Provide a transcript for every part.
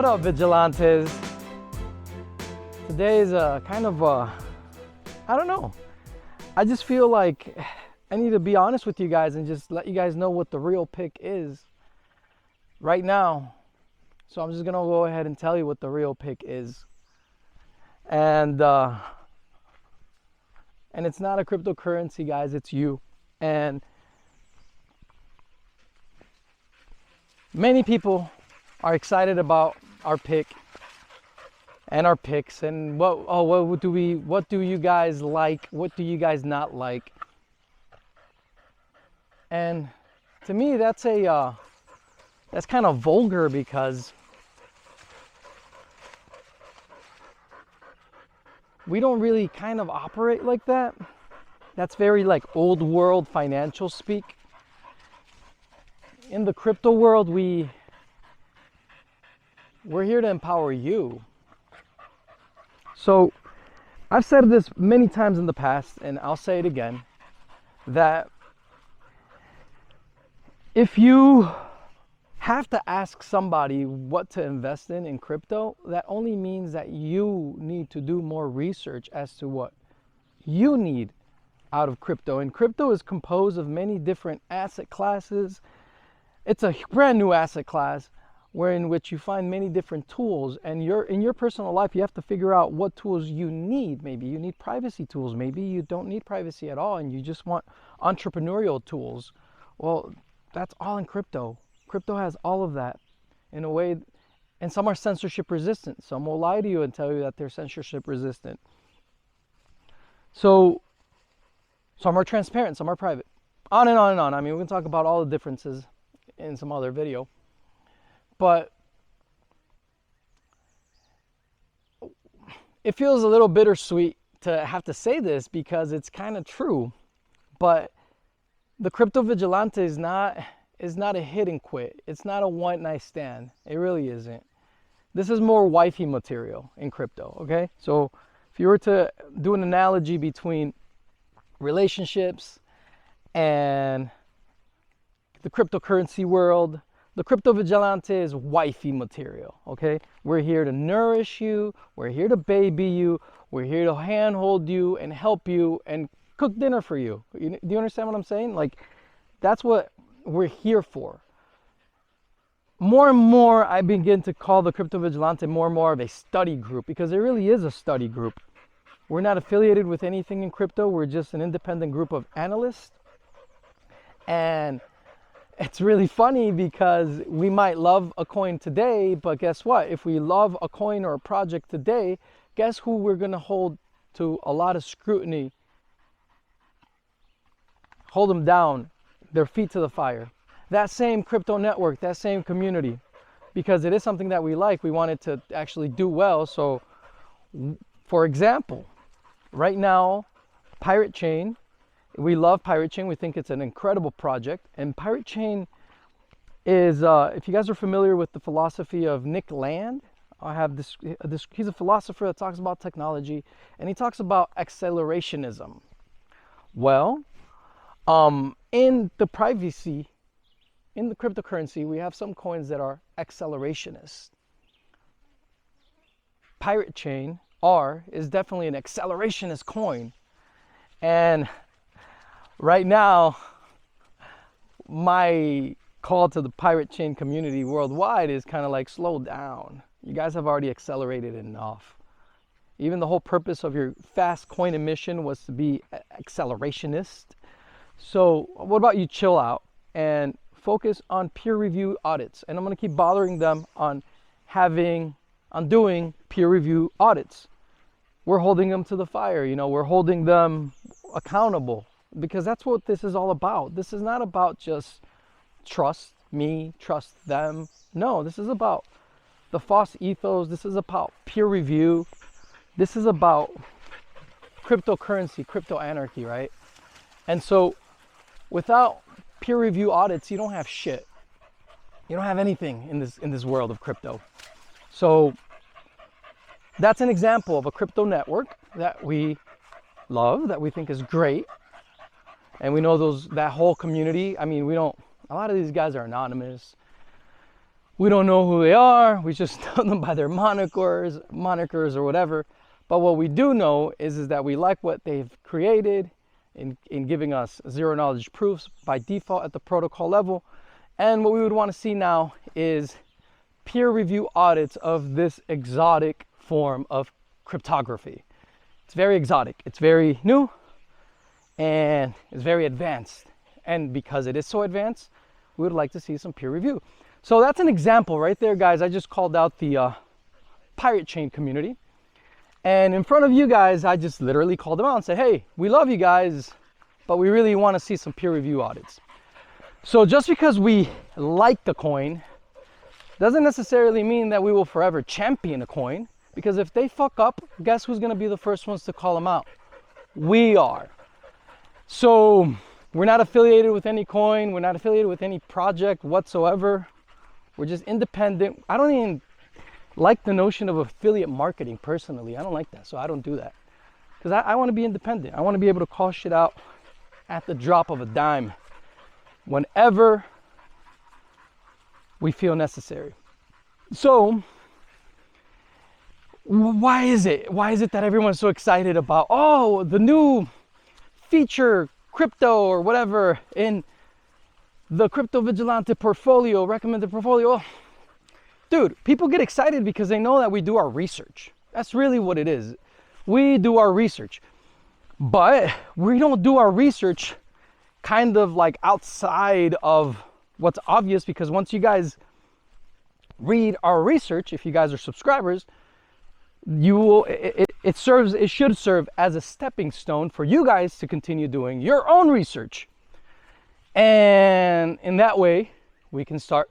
up, Vigilantes? Today is a kind of I don't know. I just feel like I need to be honest with you guys and just let you guys know what the real pick is right now. So I'm just gonna go ahead and tell you what the real pick is. And it's not a cryptocurrency, guys, it's you. And many people are excited about our pick and our picks and what do you guys like, what do you guys not like. And to me that's kind of vulgar, because we don't really kind of operate like that. That's very like old world financial speak. In the crypto world, we're here to empower you. So I've said this many times in the past, and I'll say it again, that if you have to ask somebody what to invest in crypto, that only means that you need to do more research as to what you need out of crypto. And crypto is composed of many different asset classes. It's a brand new asset class in which you find many different tools, and in your personal life you have to figure out what tools you need. Maybe you need privacy tools, maybe you don't need privacy at all and you just want entrepreneurial tools. Well, that's all in crypto. Crypto has all of that in a way, and some are censorship resistant. Some will lie to you and tell you that they're censorship resistant. So some are transparent, some are private. On and on and on. I mean, we can talk about all the differences in some other video. But it feels a little bittersweet to have to say this because it's kind of true. But the crypto vigilante is not a hit and quit. It's not a one night stand. It really isn't. This is more wifey material in crypto, okay? So if you were to do an analogy between relationships and the cryptocurrency world, the crypto vigilante is wifey material, okay? We're here to nourish you, we're here to baby you, we're here to handhold you and help you and cook dinner for you. Do you understand what I'm saying? Like, that's what we're here for. More and more I begin to call the crypto vigilante more and more of a study group, because it really is a study group. We're not affiliated with anything in crypto. We're just an independent group of analysts. And it's really funny because we might love a coin today, but guess what? If we love a coin or a project today, guess who we're going to hold to a lot of scrutiny? Hold them down, their feet to the fire. That same crypto network, that same community, because it is something that we like. We want it to actually do well. So, for example, right now, Pirate Chain, we love Pirate Chain. We think it's an incredible project. And Pirate Chain is, if you guys are familiar with the philosophy of Nick Land, I have this, he's a philosopher that talks about technology, and he talks about accelerationism. Well, in the privacy, in the cryptocurrency, we have some coins that are accelerationists. Pirate Chain, R, is definitely an accelerationist coin. And right now, my call to the Pirate Chain community worldwide is kind of like, slow down. You guys have already accelerated enough. Even the whole purpose of your fast coin emission was to be accelerationist. So what about you chill out and focus on peer review audits? And I'm going to keep bothering them on doing peer review audits. We're holding them to the fire, you know, we're holding them accountable, because that's what this is all about. This is not about just trust me, trust them. No, this is about the FOSS ethos. This is about peer review. This is about cryptocurrency, crypto anarchy, right? And so without peer review audits, you don't have shit. You don't have anything in this world of crypto. So that's an example of a crypto network that we love, that we think is great. And we know that whole community. I mean, a lot of these guys are anonymous. We don't know who they are. We just know them by their monikers or whatever. But what we do know is that we like what they've created in giving us zero knowledge proofs by default at the protocol level. And what we would want to see now is peer review audits of this exotic form of cryptography. It's very exotic. It's very new and it's very advanced. And because it is so advanced, we would like to see some peer review. So that's an example right there, guys. I just called out the pirate chain community. And in front of you guys, I just literally called them out and said, hey, we love you guys, but we really want to see some peer review audits. So just because we like the coin doesn't necessarily mean that we will forever champion a coin, because if they fuck up, guess who's going to be the first ones to call them out? We are. So we're not affiliated with any coin. We're not affiliated with any project whatsoever. We're just independent. I don't even like the notion of affiliate marketing personally. I don't like that, so I don't do that. Because I want to be independent. I want to be able to call shit out at the drop of a dime whenever we feel necessary. So why is it that everyone's so excited about, oh, the new feature crypto or whatever in the Crypto Vigilante portfolio, recommended portfolio? Dude, people get excited because they know that we do our research. That's really what it is. We do our research, but we don't do our research kind of like outside of what's obvious, because once you guys read our research, if you guys are subscribers, you will, it should serve as a stepping stone for you guys to continue doing your own research. And in that way, we can start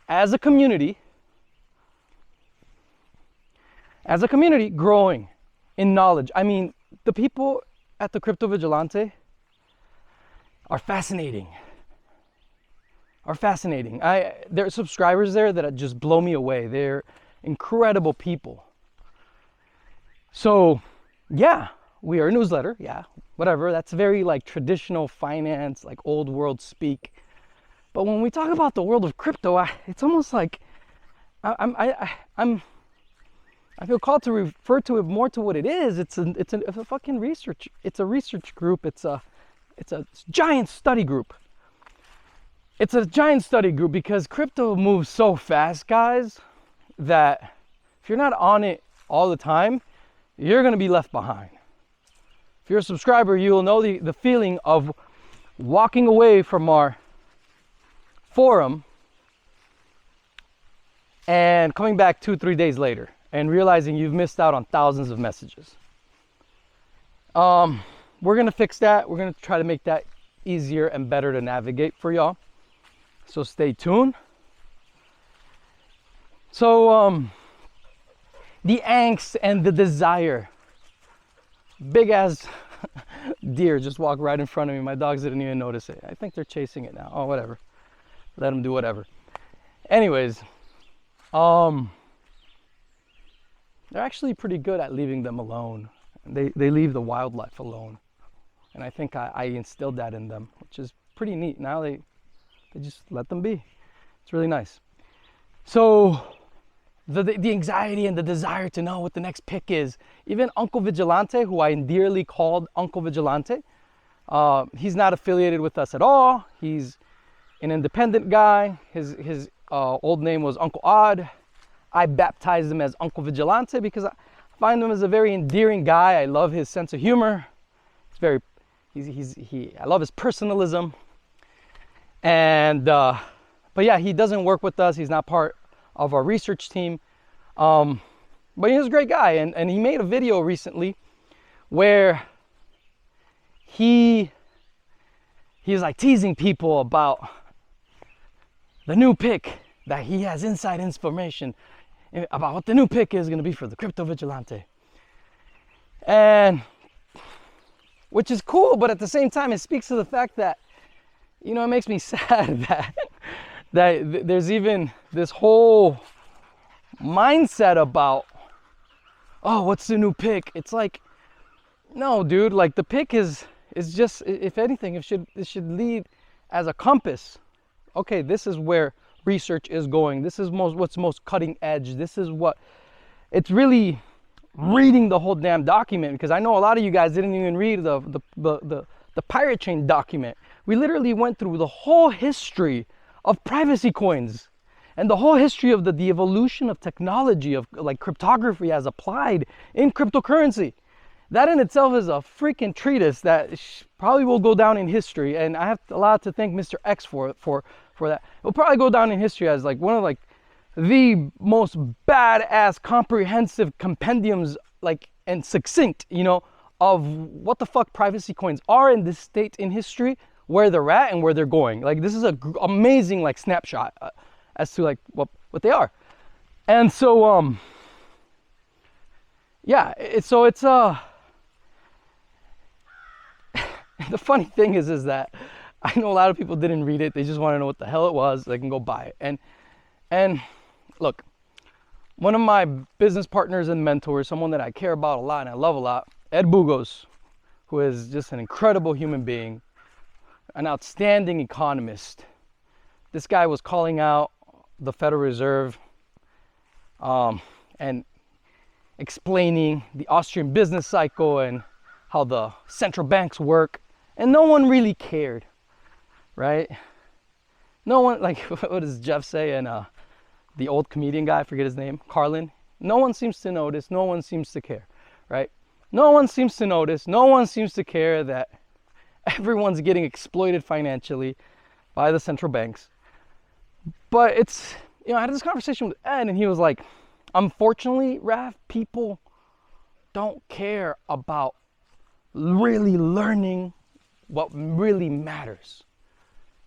as a community growing in knowledge. I mean, the people at the Crypto Vigilante are fascinating. There are subscribers there that just blow me away. They're incredible people. So, yeah, we are a newsletter. Yeah, whatever. That's very like traditional finance, like old world speak. But when we talk about the world of crypto, it's almost like I feel called to refer to it more to what it is. It's a fucking research. It's a research group. It's a giant study group. It's a giant study group because crypto moves so fast, guys, that if you're not on it all the time, you're going to be left behind. If you're a subscriber, you will know the feeling of walking away from our forum and coming back 2-3 days later and realizing you've missed out on thousands of messages. We're going to fix that. We're going to try to make that easier and better to navigate for y'all. So stay tuned. So the angst and the desire. Big ass deer just walked right in front of me. My dogs didn't even notice it. I think they're chasing it now. Oh, whatever. Let them do whatever. Anyways, they're actually pretty good at leaving them alone. They leave the wildlife alone. And I think I instilled that in them, which is pretty neat. Now they just let them be. It's really nice. So the anxiety and the desire to know what the next pick is. Even Uncle Vigilante, who I endearly called Uncle Vigilante, he's not affiliated with us at all. He's an independent guy. His old name was Uncle Odd. I baptized him as Uncle Vigilante because I find him as a very endearing guy. I love his sense of humor. I love his personalism. And but yeah, he doesn't work with us. He's not part of our research team. But he's a great guy, and he made a video recently where he's like teasing people about the new pick, that he has inside information about what the new pick is going to be for the Crypto Vigilante. And which is cool, but at the same time, it speaks to the fact that, you know, it makes me sad that there's even this whole mindset about, oh, what's the new pick? It's like, no, dude, like the pick is just, if anything, it should lead as a compass. Okay, this is where research is going. This is what's most cutting edge. This is what it's really reading the whole damn document, because I know a lot of you guys didn't even read the pirate chain document. We literally went through the whole history of privacy coins and the whole history of the evolution of technology of like cryptography as applied in cryptocurrency. That in itself is a freaking treatise that probably will go down in history, and I have a lot to thank Mr. X for that. It'll probably go down in history as like one of like the most badass comprehensive compendiums, like, and succinct, you know, of what the fuck privacy coins are in this state in history, where they're at and where they're going. Like, this is a amazing like snapshot as to like what they are. And so yeah, it's the funny thing is that I know a lot of people didn't read it. They just want to know what the hell it was. They can go buy it. And look, one of my business partners and mentors, someone that I care about a lot and I love a lot, Ed Bugos, who is just an incredible human being, an outstanding economist. This guy was calling out the Federal Reserve and explaining the Austrian business cycle and how the central banks work, and no one really cared, right? No one, like, what does Jeff say? And the old comedian guy, I forget his name, Carlin. No one seems to notice. No one seems to care, right? No one seems to notice. No one seems to care that everyone's getting exploited financially by the central banks. But it's, you know, I had this conversation with Ed, and he was like, unfortunately, Raph, people don't care about really learning what really matters.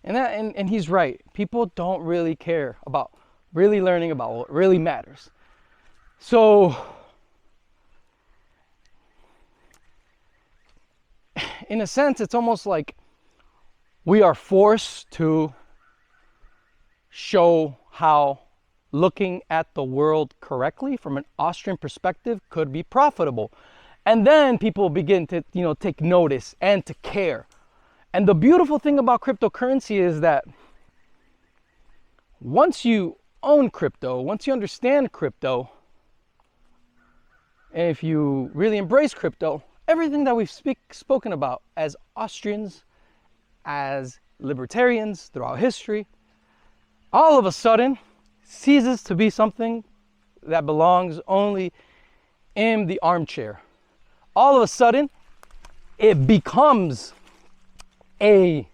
And he's right. People don't really care about really learning about what really matters. So in a sense, it's almost like we are forced to show how looking at the world correctly from an Austrian perspective could be profitable. And then people begin to, you know, take notice and to care. And the beautiful thing about cryptocurrency is that once you own crypto, once you understand crypto, and if you really embrace crypto, everything that we've spoken about as Austrians, as libertarians throughout history, all of a sudden ceases to be something that belongs only in the armchair. All of a sudden, it becomes a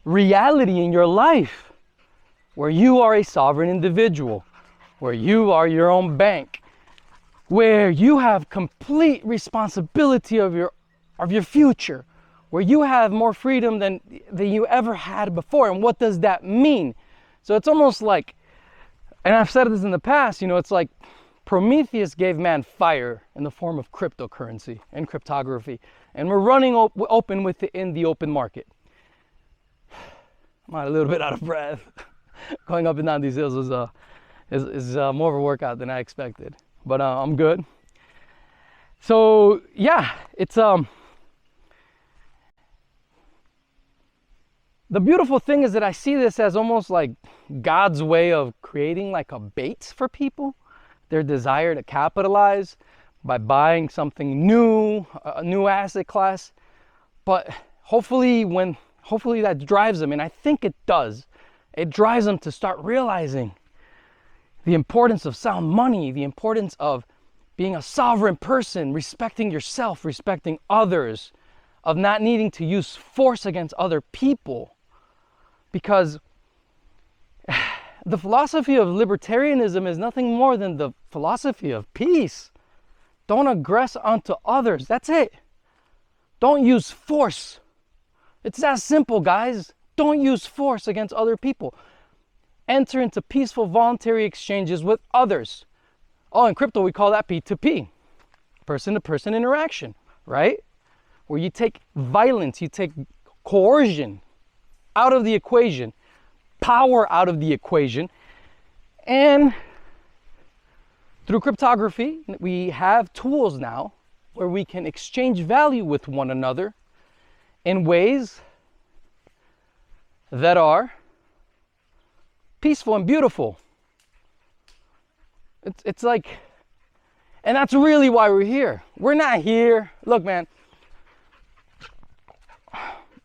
reality in your life where you are a sovereign individual, where you are your own bank, where you have complete responsibility of your future, where you have more freedom than you ever had before. And what does that mean? So it's almost like, and I've said this in the past, you know, it's like Prometheus gave man fire in the form of cryptocurrency and cryptography, and we're running open with it in the open market. I'm a little bit out of breath. Going up and down these hills is more of a workout than I expected, but I'm good. So yeah, it's the beautiful thing is that I see this as almost like God's way of creating like a bait for people, their desire to capitalize by buying something new, a new asset class. But hopefully that drives them, and I think it does. It drives them to start realizing the importance of sound money, the importance of being a sovereign person, respecting yourself, respecting others, of not needing to use force against other people. Because the philosophy of libertarianism is nothing more than the philosophy of peace. Don't aggress onto others. That's it. Don't use force. It's that simple, guys. Don't use force against other people. Enter into peaceful, voluntary exchanges with others. Oh, in crypto, we call that P2P, person-to-person interaction, right? Where you take violence, you take coercion out of the equation, power out of the equation, and through cryptography, we have tools now where we can exchange value with one another in ways that are peaceful and beautiful. It's like, and that's really why we're here. We're not here. Look, man,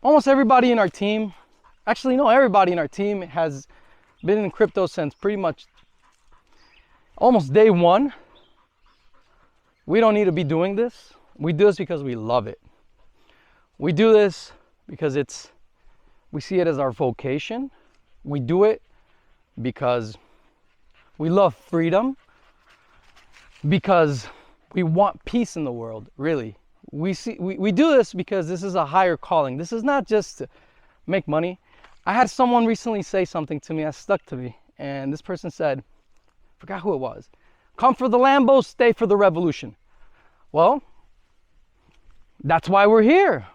almost everybody in our team, actually, no, everybody in our team has been in crypto since pretty much almost day one. We don't need to be doing this. We do this because we love it. We do this because we see it as our vocation. We do it because we love freedom, because we want peace in the world, really. We do this because this is a higher calling. This is not just to make money. I had someone recently say something to me that stuck to me, and this person said, forgot who it was, come for the Lambo, stay for the revolution. Well, that's why we're here.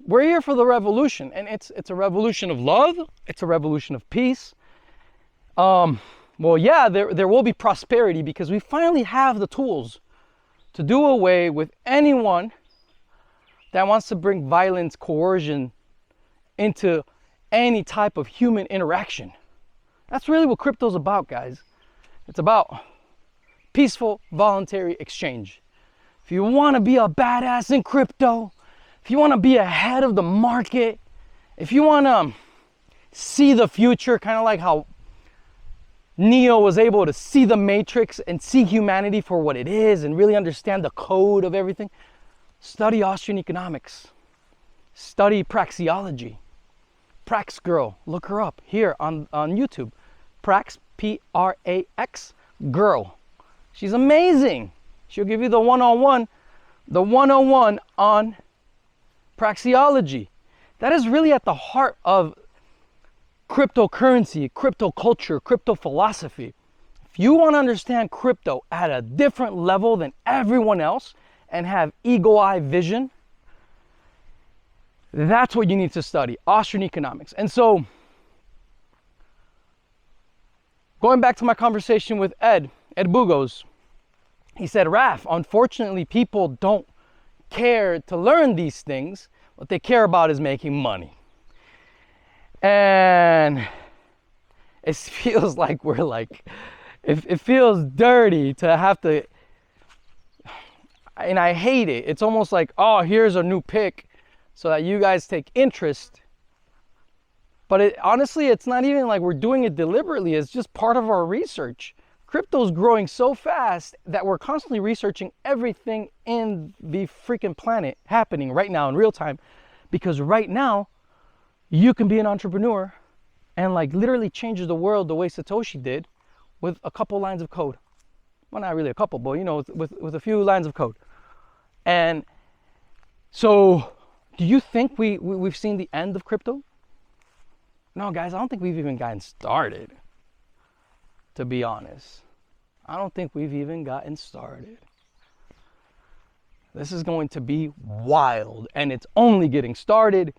We're here for the revolution, and it's a revolution of love. It's a revolution of peace. Well, yeah, there will be prosperity because we finally have the tools to do away with anyone that wants to bring violence, coercion into any type of human interaction. That's really what crypto's about, guys. It's about peaceful, voluntary exchange. If you want to be a badass in crypto, if you want to be ahead of the market, if you want to see the future, kind of like how Neo was able to see the Matrix and see humanity for what it is and really understand the code of everything, study Austrian economics. Study praxeology. Prax Girl, look her up here on YouTube. Prax, P-R-A-X, Girl. She's amazing. She'll give you the one-on-one on praxeology. That is really at the heart of cryptocurrency, crypto culture, crypto philosophy. If you want to understand crypto at a different level than everyone else and have eagle-eye vision, that's what you need to study, Austrian economics. And so, going back to my conversation with Ed Bugos, he said, Raf, unfortunately, people don't care to learn these things. What they care about is making money. And it feels like we're like, it feels dirty to have to, and I hate it. It's almost like, oh, here's a new pick so that you guys take interest. But honestly, it's not even like we're doing it deliberately. It's just part of our research. Crypto's growing so fast that we're constantly researching everything in the freaking planet happening right now in real time. Because right now, you can be an entrepreneur and like literally change the world the way Satoshi did with a couple lines of code. Well, not really a couple, but you know, with a few lines of code. And so, do you think we've seen the end of crypto? No, guys, I don't think we've even gotten started. To be honest, I don't think we've even gotten started. This is going to be wild, and it's only getting started.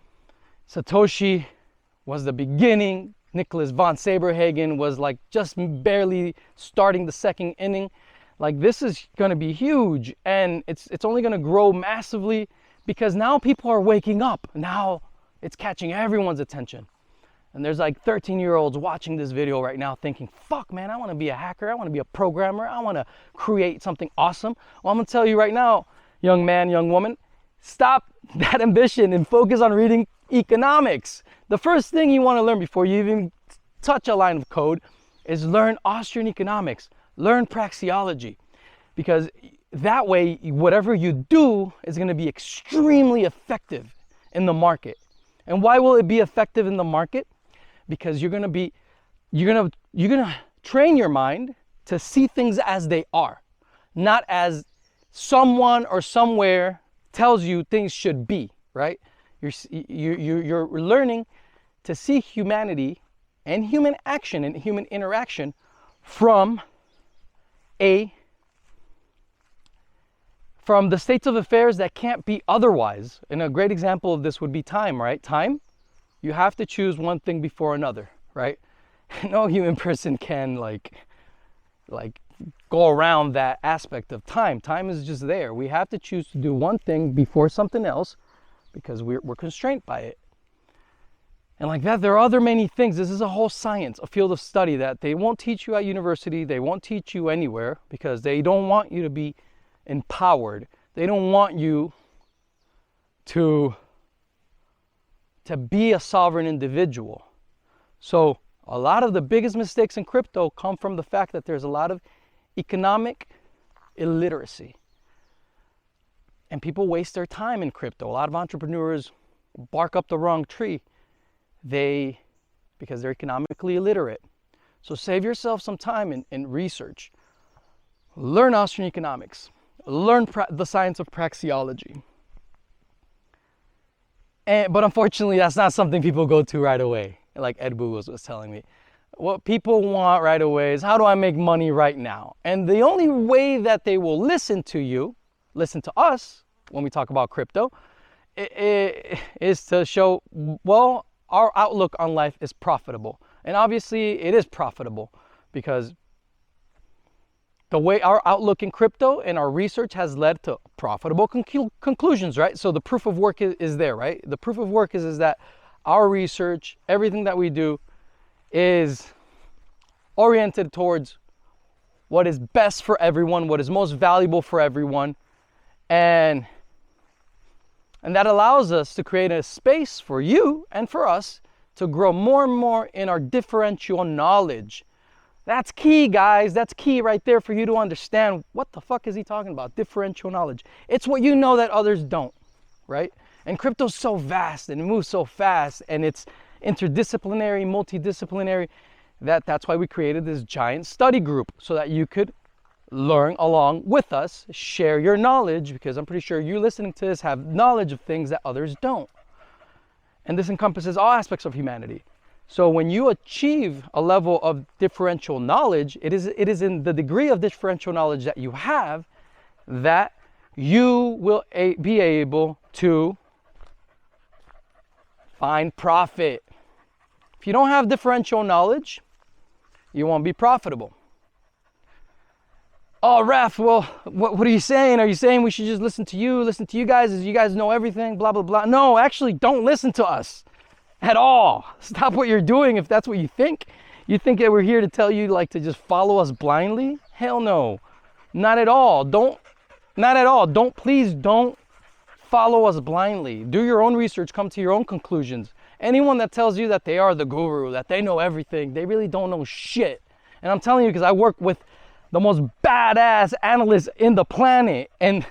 Satoshi was the beginning. Nicholas von Saberhagen was like just barely starting the second inning. Like, this is going to be huge, and it's only going to grow massively because now people are waking up. Now it's catching everyone's attention. And there's like 13-year-olds watching this video right now thinking, fuck, man, I want to be a hacker. I want to be a programmer. I want to create something awesome. Well, I'm going to tell you right now, young man, young woman, stop that ambition and focus on reading economics. The first thing you want to learn before you even touch a line of code is learn Austrian economics, learn praxeology, because that way, whatever you do is going to be extremely effective in the market. And why will it be effective in the market? Because you're gonna train your mind to see things as they are, not as someone or somewhere tells you things should be, right? You're learning to see humanity and human action and human interaction from the states of affairs that can't be otherwise. And a great example of this would be time, right? Time, you have to choose one thing before another, right? No human person can like go around that aspect of time. Time is just there. We have to choose to do one thing before something else because we're constrained by it. And like that, there are other many things. This is a whole science, a field of study that they won't teach you at university. They won't teach you anywhere because they don't want you to be empowered. They don't want you to be a sovereign individual. So a lot of the biggest mistakes in crypto come from the fact that there's a lot of economic illiteracy. And people waste their time in crypto. A lot of entrepreneurs bark up the wrong tree. Because they're economically illiterate. So save yourself some time in research. Learn Austrian economics. Learn the science of praxeology. But unfortunately, that's not something people go to right away. Like Ed Bugos was telling me. What people want right away is, how do I make money right now? And the only way that they will listen to us, when we talk about crypto, is to show, well, our outlook on life is profitable. And obviously it is profitable because the way our outlook in crypto and our research has led to profitable conclusions, right? So the proof of work is there, right? The proof of work is that our research, everything that we do is oriented towards what is best for everyone, what is most valuable for everyone. And that allows us to create a space for you and for us to grow more and more in our differential knowledge. That's key, guys. That's key right there for you to understand what the fuck is he talking about, differential knowledge. It's what you know that others don't, right? And crypto's so vast and it moves so fast and it's interdisciplinary, multidisciplinary, that's why we created this giant study group so that you could learn along with us, share your knowledge, because I'm pretty sure you listening to this have knowledge of things that others don't. And this encompasses all aspects of humanity. So when you achieve a level of differential knowledge, it is in the degree of differential knowledge that you have that you will be able to find profit. If you don't have differential knowledge, you won't be profitable. Oh, Ref, well, what are you saying? Are you saying we should just listen to you guys, as you guys know everything, blah, blah, blah? No, actually, don't listen to us at all. Stop what you're doing if that's what you think. You think that we're here to tell you, like, to just follow us blindly? Hell no. Not at all. Please don't follow us blindly. Do your own research, come to your own conclusions. Anyone that tells you that they are the guru, that they know everything, they really don't know shit. And I'm telling you, because I work with the most badass analysts in the planet, and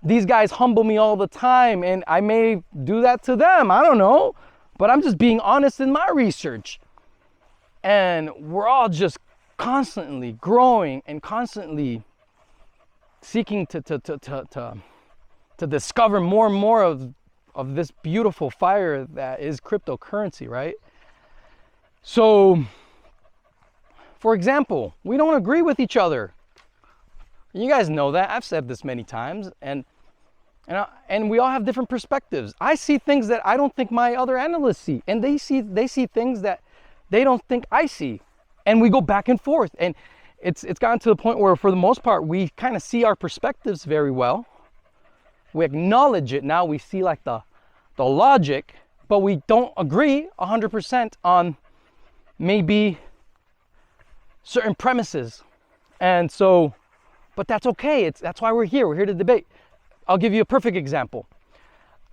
these guys humble me all the time, and I may do that to them, I don't know, but I'm just being honest in my research. And we're all just constantly growing and constantly seeking to discover more and more of this beautiful fire that is cryptocurrency, right? So, for example, we don't agree with each other. You guys know that. I've said this many times, and we all have different perspectives. I see things that I don't think my other analysts see, and they see things that they don't think I see, and we go back and forth. And it's gotten to the point where, for the most part, we kind of see our perspectives very well. We acknowledge it now. We see like the logic, but we don't agree 100% on maybe certain premises. And so, but that's okay. That's why we're here. We're here to debate. I'll give you a perfect example.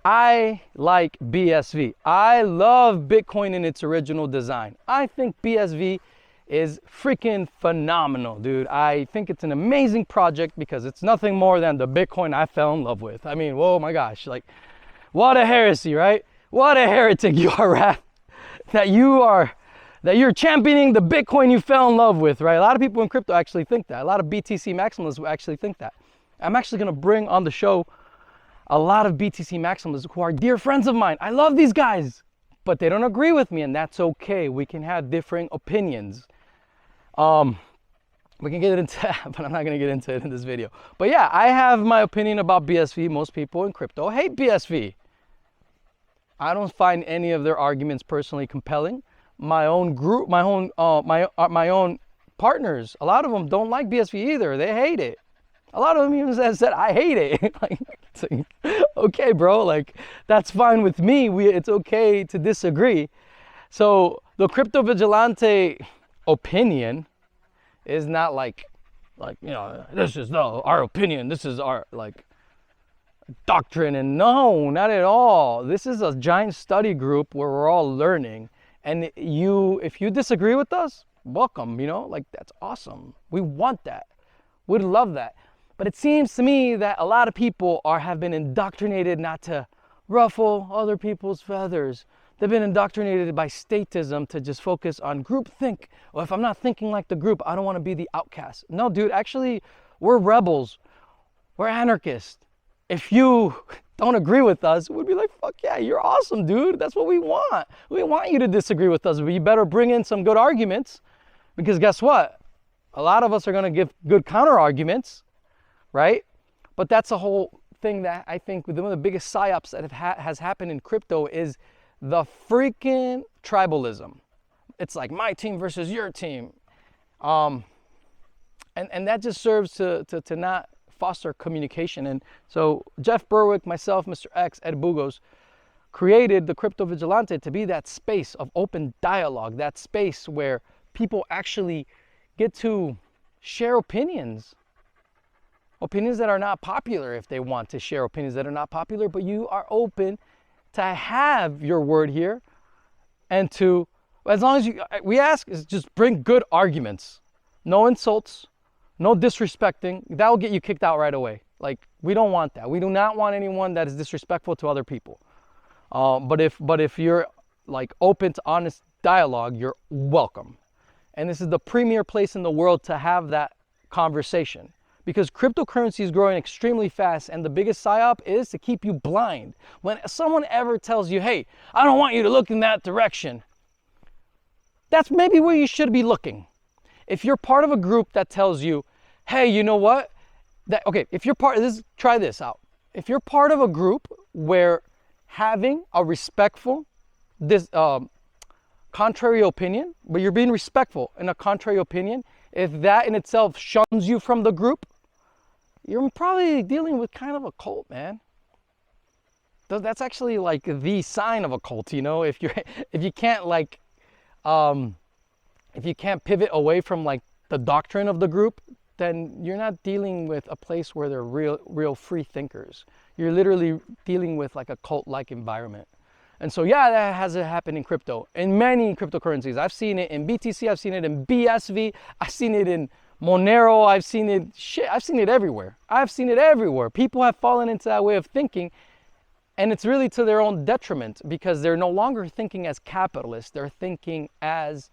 I like BSV. I love Bitcoin in its original design. I think BSV is freaking phenomenal, dude. I think it's an amazing project because it's nothing more than the Bitcoin I fell in love with. I mean, whoa, my gosh, like, what a heresy, right? What a heretic you are, Raph, that you're championing the Bitcoin you fell in love with, right? A lot of people in crypto actually think that. A lot of BTC maximalists will actually think that. I'm actually going to bring on the show a lot of BTC maximalists who are dear friends of mine. I love these guys, but they don't agree with me, and that's okay. We can have differing opinions. We can get into that, but I'm not going to get into it in this video. But yeah, I have my opinion about BSV. Most people in crypto hate BSV. I don't find any of their arguments personally compelling. My own group, my own partners, a lot of them don't like BSV either. They hate it. A lot of them even said, I hate it. Like, okay, bro, like, that's fine with me. It's okay to disagree. So the crypto vigilante opinion is not like, you know, this is our opinion, this is our like doctrine, and no, not at all. This is a giant study group where we're all learning, and if you disagree with us, welcome, you know, like that's awesome. We want that. We'd love that. But it seems to me that a lot of people have been indoctrinated not to ruffle other people's feathers. They've been indoctrinated by statism to just focus on groupthink. Well, if I'm not thinking like the group, I don't want to be the outcast. No, dude, actually, we're rebels. We're anarchists. If you don't agree with us, we'd be like, fuck yeah, you're awesome, dude. That's what we want. We want you to disagree with us, but you better bring in some good arguments, because guess what? A lot of us are going to give good counter arguments, right? But that's a whole thing that I think one of the biggest psyops that has happened in crypto is the freaking tribalism. It's like my team versus your team. And that just serves to not foster communication. And so Jeff Berwick, myself, Mr. X, Ed Bugos created the Crypto Vigilante to be that space of open dialogue, that space where people actually get to share opinions that are not popular if they want to share opinions that are not popular, but you are open to have your word here, and to, as long as we ask is just bring good arguments, no insults, no disrespecting. That will get you kicked out right away. Like, we don't want that. We do not want anyone that is disrespectful to other people. But if you're like open to honest dialogue, you're welcome. And this is the premier place in the world to have that conversation, because cryptocurrency is growing extremely fast, and the biggest psyop is to keep you blind. When someone ever tells you, hey, I don't want you to look in that direction, that's maybe where you should be looking. If you're part of a group that tells you, hey, you know what? If you're part of this, try this out. If you're part of a group where having a respectful, contrary opinion, but you're being respectful in a contrary opinion, if that in itself shuns you from the group, you're probably dealing with kind of a cult, man. That's actually like the sign of a cult, you know. If you can't like, if you can't pivot away from like the doctrine of the group, then you're not dealing with a place where they're real free thinkers. You're literally dealing with like a cult-like environment. And so yeah, that has happened in crypto, in many cryptocurrencies. I've seen it in BTC, I've seen it in BSV, I've seen it in Monero, I've seen it everywhere. I've seen it everywhere. People have fallen into that way of thinking, and it's really to their own detriment, because they're no longer thinking as capitalists. They're thinking as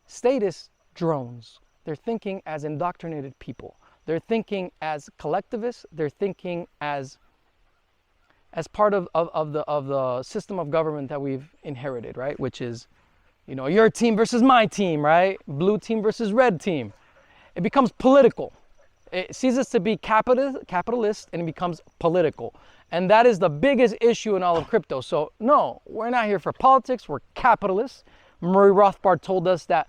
status drones. They're thinking as indoctrinated people. They're thinking as collectivists. They're thinking as part of the system of government that we've inherited, right? Which is, you know, your team versus my team, right? Blue team versus red team. It becomes political. It ceases to be capitalist, and it becomes political. And that is the biggest issue in all of crypto. So no, we're not here for politics. We're capitalists. Murray Rothbard told us that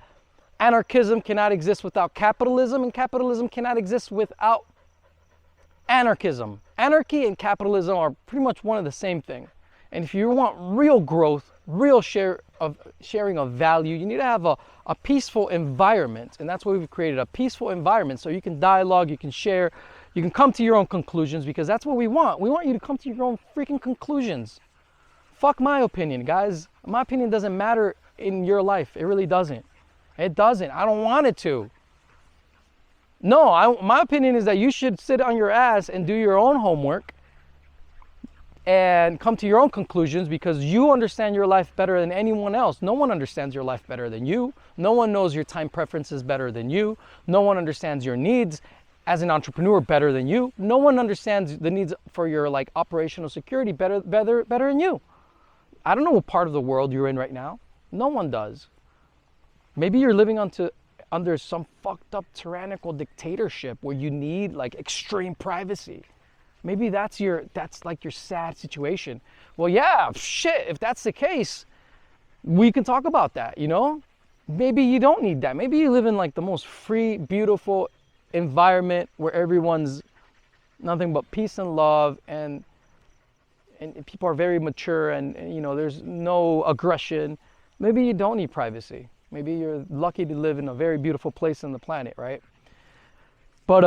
anarchism cannot exist without capitalism, and capitalism cannot exist without anarchism. Anarchy and capitalism are pretty much one of the same thing. And if you want real growth, real sharing of value, you need to have a peaceful environment. And that's why we've created a peaceful environment, so you can dialogue, you can share, you can come to your own conclusions, because that's what we want. We want you to come to your own freaking conclusions. Fuck my opinion, guys. My opinion doesn't matter in your life. It really doesn't. It doesn't. I don't want it to. No, my opinion is that you should sit on your ass and do your own homework and come to your own conclusions, because you understand your life better than anyone else. No one understands your life better than you. No one knows your time preferences better than you. No one understands your needs as an entrepreneur better than you. No one understands the needs for your like operational security better than you. I don't know what part of the world you're in right now. No one does. Maybe you're living under some fucked up tyrannical dictatorship where you need like extreme privacy. Maybe that's like your sad situation. Well, yeah, shit, if that's the case, we can talk about that, you know? Maybe you don't need that. Maybe you live in like the most free, beautiful environment where everyone's nothing but peace and love, and people are very mature, and you know, there's no aggression. maybe you don't need privacy. Maybe you're lucky to live in a very beautiful place on the planet, right? But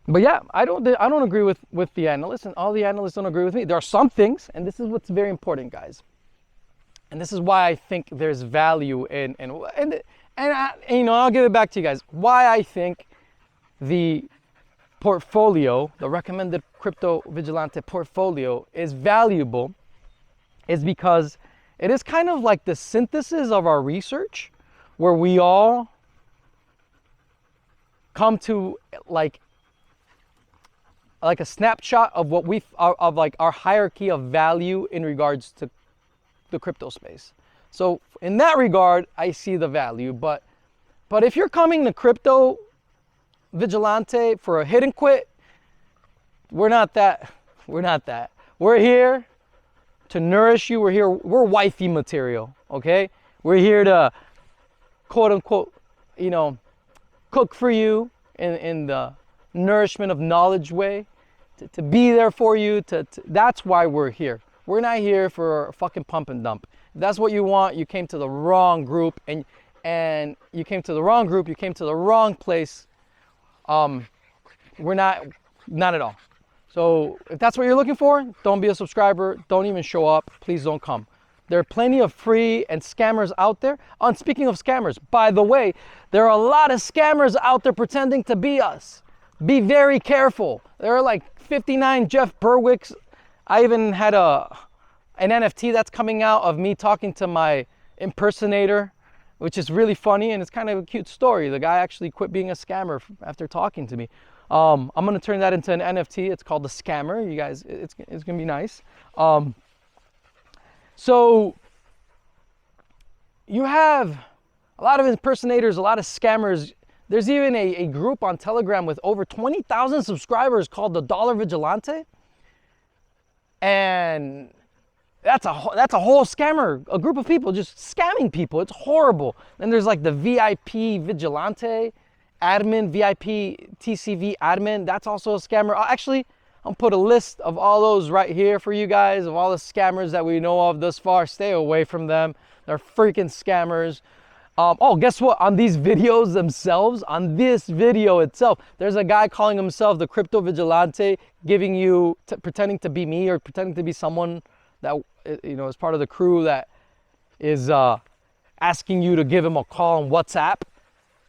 yeah, I don't agree with the analysts, and all the analysts don't agree with me. There are some things, and this is what's very important, guys. And this is why I think there's value in I'll give it back to you guys. Why I think the portfolio, the recommended crypto vigilante portfolio is valuable is because it is kind of like the synthesis of our research, where we all come to like a snapshot of what of like our hierarchy of value in regards to the crypto space. So in that regard, I see the value. But if you're coming to crypto vigilante for a hit and quit, we're not that. We're here to nourish you. We're wifey material, okay? We're here to quote unquote, cook for you in the nourishment of knowledge way, to be there for you. That's why we're here. We're not here for a fucking pump and dump. If that's what you want, you came to the wrong group, and you came to the wrong group. You came to the wrong place. We're not at all. So if that's what you're looking for, don't be a subscriber. Don't even show up. Please don't come. There are plenty of free and scammers out there. And speaking of scammers, by the way, there are a lot of scammers out there pretending to be us. Be very careful. There are like 59 Jeff Berwicks. I even had an NFT that's coming out of me talking to my impersonator, which is really funny, and it's kind of a cute story. The guy actually quit being a scammer after talking to me. I'm going to turn that into an NFT. It's called The Scammer. You guys, it's going to be nice. So you have a lot of impersonators, a lot of scammers. There's even a group on Telegram with over 20,000 subscribers called the Dollar Vigilante. And that's a whole scammer, a group of people just scamming people. It's horrible. Then there's like the VIP Vigilante admin, VIP TCV admin. That's also a scammer. I'll put a list of all those right here for you guys, of all the scammers that we know of thus far. Stay away from them. They're freaking scammers. Guess what? On these videos themselves, on this video itself, there's a guy calling himself the Crypto Vigilante, pretending to be me or pretending to be someone that is part of the crew that is asking you to give him a call on WhatsApp.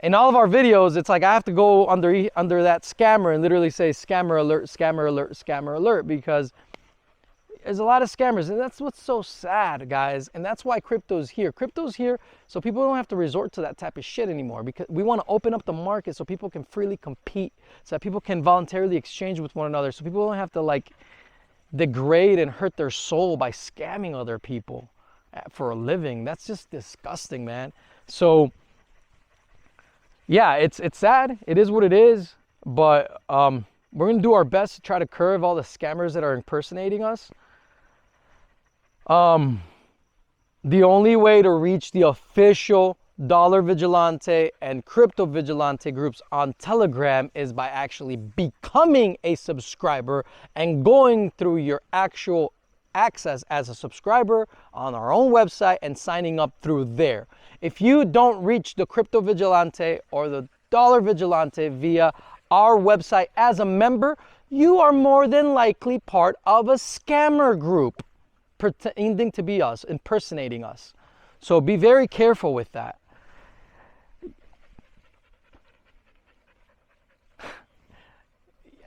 In all of our videos, it's like I have to go under that scammer and literally say scammer alert, scammer alert, scammer alert, because there's a lot of scammers, and that's what's so sad, guys. And that's why crypto's here. Crypto's here so people don't have to resort to that type of shit anymore, because we want to open up the market so people can freely compete, so that people can voluntarily exchange with one another, so people don't have to like degrade and hurt their soul by scamming other people for a living. That's just disgusting, man. So yeah, it's sad. It is what it is. But we're going to do our best to try to curve all the scammers that are impersonating us. The only way to reach the official Dollar Vigilante and Crypto Vigilante groups on Telegram is by actually becoming a subscriber and going through your actual access as a subscriber on our own website and signing up through there. If you don't reach the Crypto Vigilante or the Dollar Vigilante via our website as a member, you are more than likely part of a scammer group pretending to be us, impersonating us. So be very careful with that.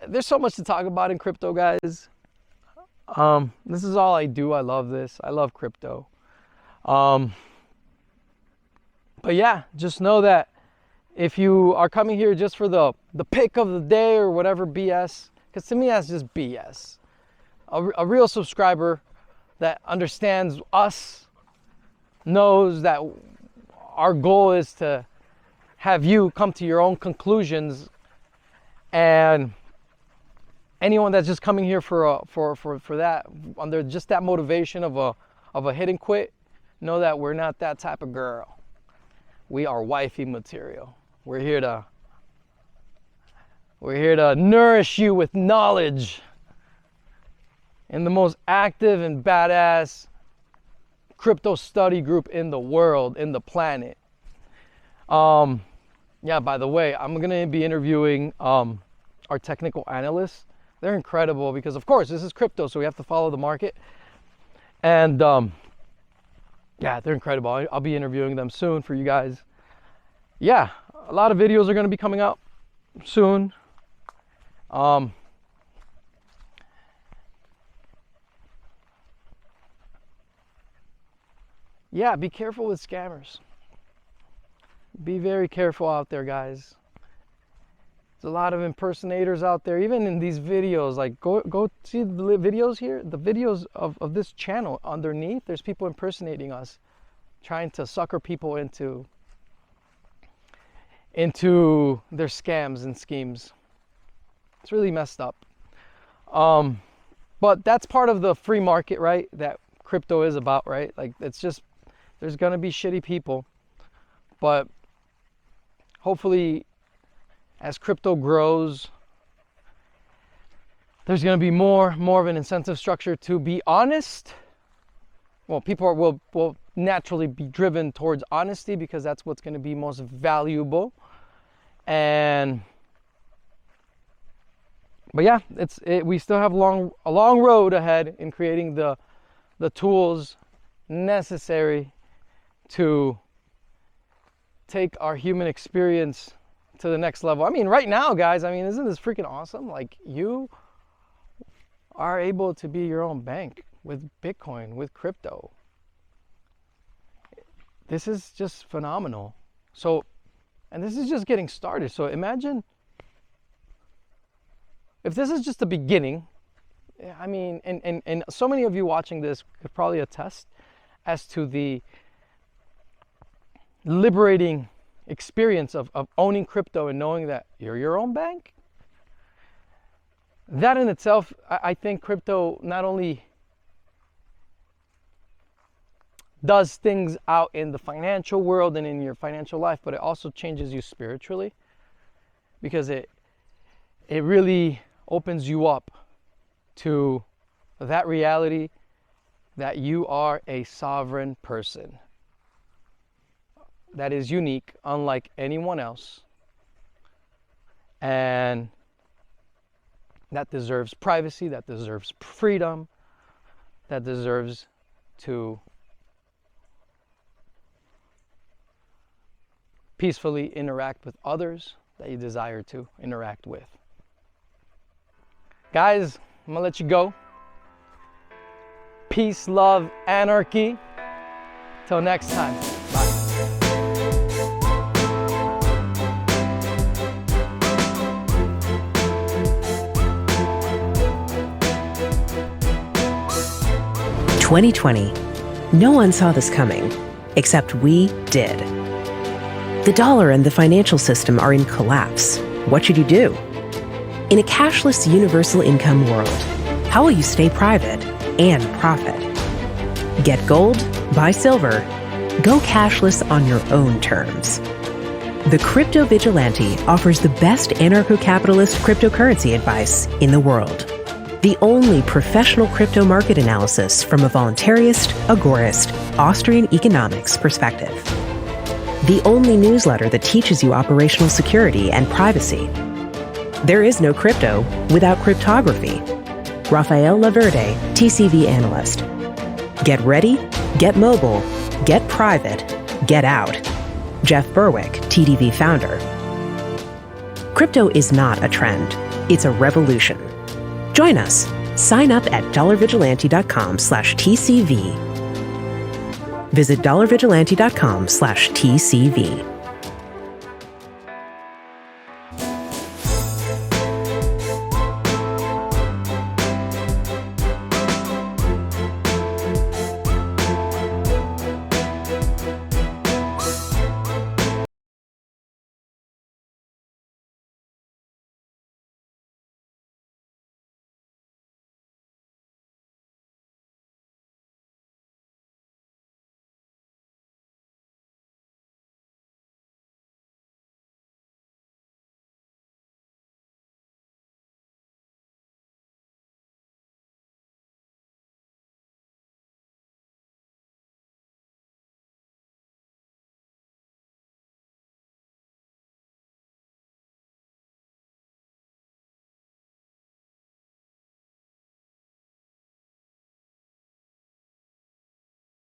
There's so much to talk about in crypto, guys. This is all I do. I love this. I love crypto. But yeah, just know that if you are coming here just for the pick of the day or whatever BS, because to me that's just BS. A real subscriber that understands us knows that our goal is to have you come to your own conclusions, and anyone that's just coming here for that, under just that motivation of a hit and quit, know that we're not that type of girl. We are wifey material. We're here to nourish you with knowledge in the most active and badass crypto study group in the world, in the planet. Yeah, by the way, I'm gonna be interviewing our technical analysts. They're incredible because, of course, this is crypto, so we have to follow the market. And yeah, they're incredible. I'll be interviewing them soon for you guys. Yeah, a lot of videos are gonna be coming out soon. Yeah, be careful with scammers. Be very careful out there, guys. There's a lot of impersonators out there, even in these videos. Like, go see the videos here, the videos of this channel underneath. There's people impersonating us, trying to sucker people into their scams and schemes. It's really messed up. But that's part of the free market, right? That crypto is about, right? Like, it's just, there's gonna be shitty people, but hopefully as crypto grows, there's gonna be more of an incentive structure to be honest. Well, people will naturally be driven towards honesty because that's what's gonna be most valuable. But yeah, we still have a long road ahead in creating the tools necessary to take our human experience to the next level. I mean, right now, guys, I mean, isn't this freaking awesome? Like, you are able to be your own bank with Bitcoin, with crypto. This is just phenomenal. So, and this is just getting started. So imagine if this is just the beginning. I mean, and so many of you watching this could probably attest as to the liberating experience of owning crypto and knowing that you're your own bank. That in itself, I think crypto not only does things out in the financial world and in your financial life, but it also changes you spiritually, because it really opens you up to that reality that you are a sovereign person that is unique, unlike anyone else, and that deserves privacy, that deserves freedom, that deserves to peacefully interact with others that you desire to interact with. Guys, I'm gonna let you go. Peace, love, anarchy. Till next time. Bye. $2020. No one saw this coming, except we did. The dollar and the financial system are in collapse. What should you do? In a cashless universal income world, how will you stay private and profit? Get gold, buy silver, go cashless on your own terms. The Crypto Vigilante offers the best anarcho-capitalist cryptocurrency advice in the world. The only professional crypto market analysis from a voluntarist, agorist, Austrian economics perspective. The only newsletter that teaches you operational security and privacy. There is no crypto without cryptography. Rafael Laverde, TCV analyst. Get ready, get mobile, get private, get out. Jeff Berwick, TDV founder. Crypto is not a trend, it's a revolution. Join us. Sign up at dollarvigilante.com/TCV. Visit dollarvigilante.com/TCV.